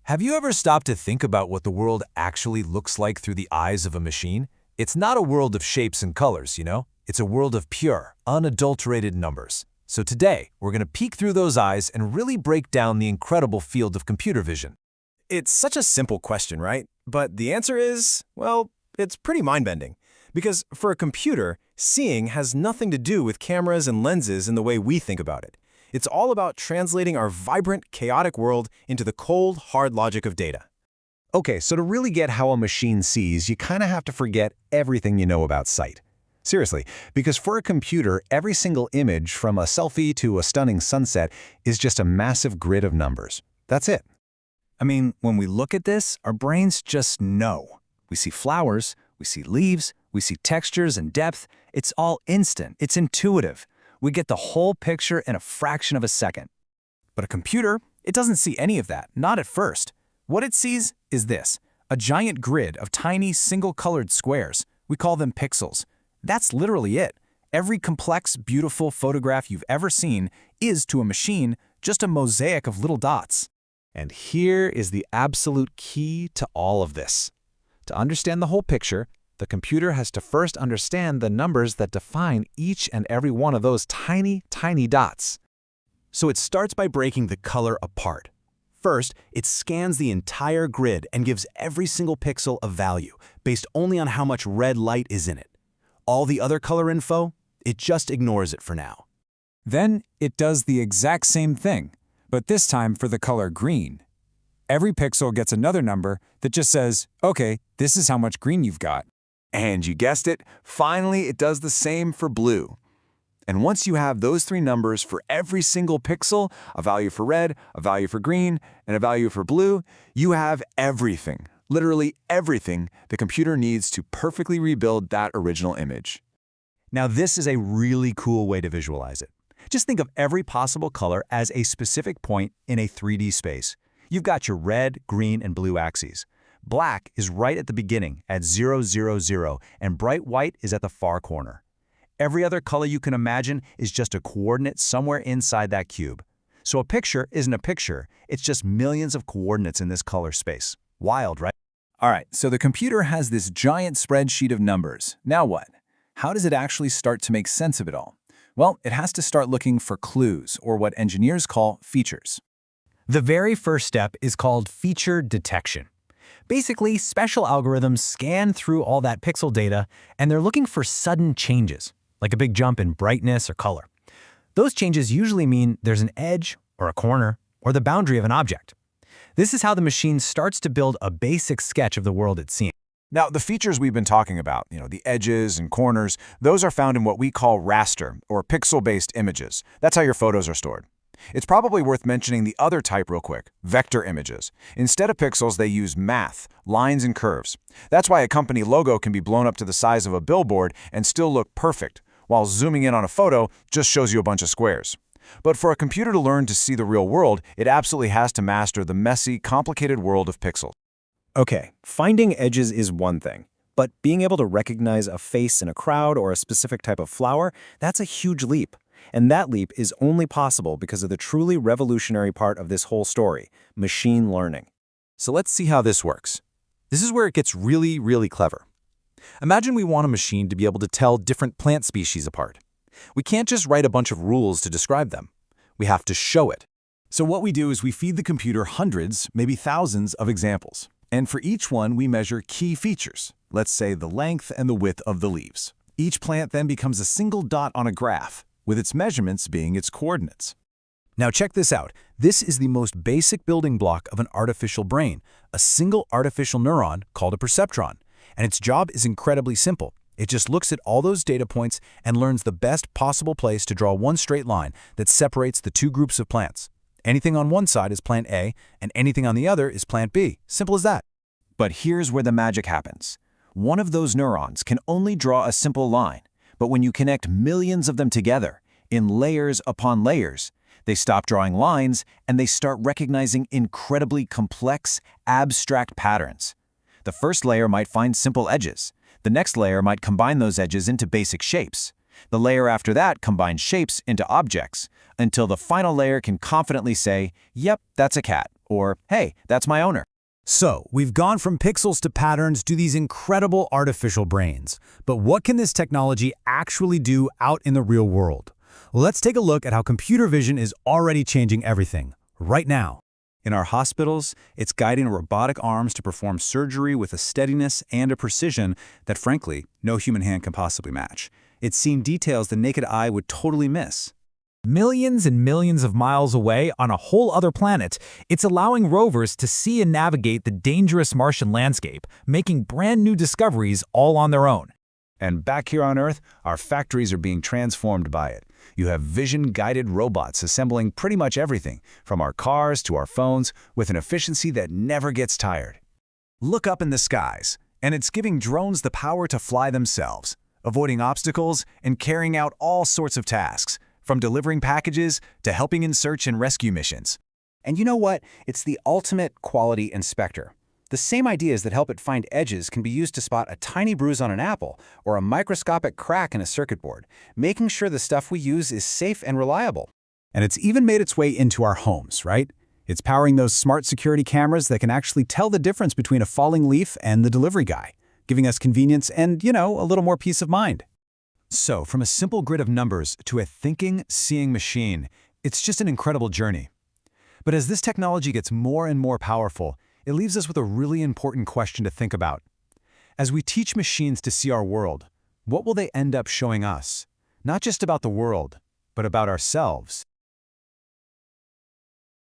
Have you ever stopped to think about what the world actually looks like through the eyes of a machine? It's not a world of shapes and colors, you know? It's a world of pure, unadulterated numbers. So today, we're going to peek through those eyes and really break down the incredible field of computer vision. It's such a simple question, right? But the answer is, well, it's pretty mind-bending. Because for a computer, seeing has nothing to do with cameras and lenses in the way we think about it. It's all about translating our vibrant, chaotic world into the cold, hard logic of data. Okay, so to really get how a machine sees, you kind of have to forget everything you know about sight. Seriously, because for a computer, every single image, from a selfie to a stunning sunset, is just a massive grid of numbers. That's it. I mean, when we look at this, our brains just know. We see flowers, we see leaves, we see textures and depth. It's all instant. It's intuitive. We get the whole picture in a fraction of a second. But a computer, it doesn't see any of that, not at first. What it sees is this, a giant grid of tiny single-colored squares. We call them pixels. That's literally it. Every complex, beautiful photograph you've ever seen is, to a machine, just a mosaic of little dots. And here is the absolute key to all of this. To understand the whole picture, the computer has to first understand the numbers that define each and every one of those tiny, tiny dots. So it starts by breaking the color apart. First, it scans the entire grid and gives every single pixel a value, based only on how much red light is in it. All the other color info, it just ignores it for now. Then it does the exact same thing, but this time for the color green. Every pixel gets another number that just says, okay, this is how much green you've got. And you guessed it, finally it does the same for blue. And once you have those three numbers for every single pixel, a value for red, a value for green, and a value for blue, you have everything, literally everything the computer needs to perfectly rebuild that original image. Now this is a really cool way to visualize it. Just think of every possible color as a specific point in a 3D space. You've got your red, green, and blue axes. Black is right at the beginning at 0, 0, 0, and bright white is at the far corner. Every other color you can imagine is just a coordinate somewhere inside that cube. So a picture isn't a picture, it's just millions of coordinates in this color space. Wild, right? All right, so the computer has this giant spreadsheet of numbers. Now what? How does it actually start to make sense of it all? Well, it has to start looking for clues, or what engineers call features. The very first step is called feature detection. Basically, special algorithms scan through all that pixel data, and they're looking for sudden changes, like a big jump in brightness or color. Those changes usually mean there's an edge, or a corner, or the boundary of an object. This is how the machine starts to build a basic sketch of the world it's seeing. Now, the features we've been talking about, the edges and corners, those are found in what we call raster, or pixel-based images. That's how your photos are stored. It's probably worth mentioning the other type real quick, vector images. Instead of pixels, they use math, lines and curves. That's why a company logo can be blown up to the size of a billboard and still look perfect, while zooming in on a photo just shows you a bunch of squares. But for a computer to learn to see the real world, it absolutely has to master the messy, complicated world of pixels. Okay, finding edges is one thing, but being able to recognize a face in a crowd or a specific type of flower, that's a huge leap. And that leap is only possible because of the truly revolutionary part of this whole story, machine learning. So let's see how this works. This is where it gets really, really clever. Imagine we want a machine to be able to tell different plant species apart. We can't just write a bunch of rules to describe them. We have to show it. So what we do is we feed the computer hundreds, maybe thousands of examples. And for each one, we measure key features. Let's say the length and the width of the leaves. Each plant then becomes a single dot on a graph, with its measurements being its coordinates. Now check this out. This is the most basic building block of an artificial brain, a single artificial neuron called a perceptron. And its job is incredibly simple. It just looks at all those data points and learns the best possible place to draw one straight line that separates the two groups of plants. Anything on one side is plant A, and anything on the other is plant B. Simple as that. But here's where the magic happens. One of those neurons can only draw a simple line, but when you connect millions of them together, in layers upon layers, they stop drawing lines and they start recognizing incredibly complex, abstract patterns. The first layer might find simple edges. The next layer might combine those edges into basic shapes. The layer after that combines shapes into objects, until the final layer can confidently say, yep, that's a cat, Or, hey, that's my owner. So, we've gone from pixels to patterns to these incredible artificial brains. But what can this technology actually do out in the real world? Well, let's take a look at how computer vision is already changing everything, right now. In our hospitals, it's guiding robotic arms to perform surgery with a steadiness and a precision that, frankly, no human hand can possibly match. It's seeing details the naked eye would totally miss. Millions and millions of miles away on a whole other planet, it's allowing rovers to see and navigate the dangerous Martian landscape, making brand new discoveries all on their own. And back here on Earth, our factories are being transformed by it. You have vision-guided robots assembling pretty much everything, from our cars to our phones, with an efficiency that never gets tired. Look up in the skies, and it's giving drones the power to fly themselves, avoiding obstacles and carrying out all sorts of tasks, from delivering packages to helping in search and rescue missions. And you know what? It's the ultimate quality inspector. The same ideas that help it find edges can be used to spot a tiny bruise on an apple or a microscopic crack in a circuit board, making sure the stuff we use is safe and reliable. And it's even made its way into our homes, right? It's powering those smart security cameras that can actually tell the difference between a falling leaf and the delivery guy, giving us convenience and, a little more peace of mind. So, from a simple grid of numbers to a thinking, seeing machine, it's just an incredible journey. But as this technology gets more and more powerful, it leaves us with a really important question to think about. As we teach machines to see our world, what will they end up showing us? Not just about the world, but about ourselves.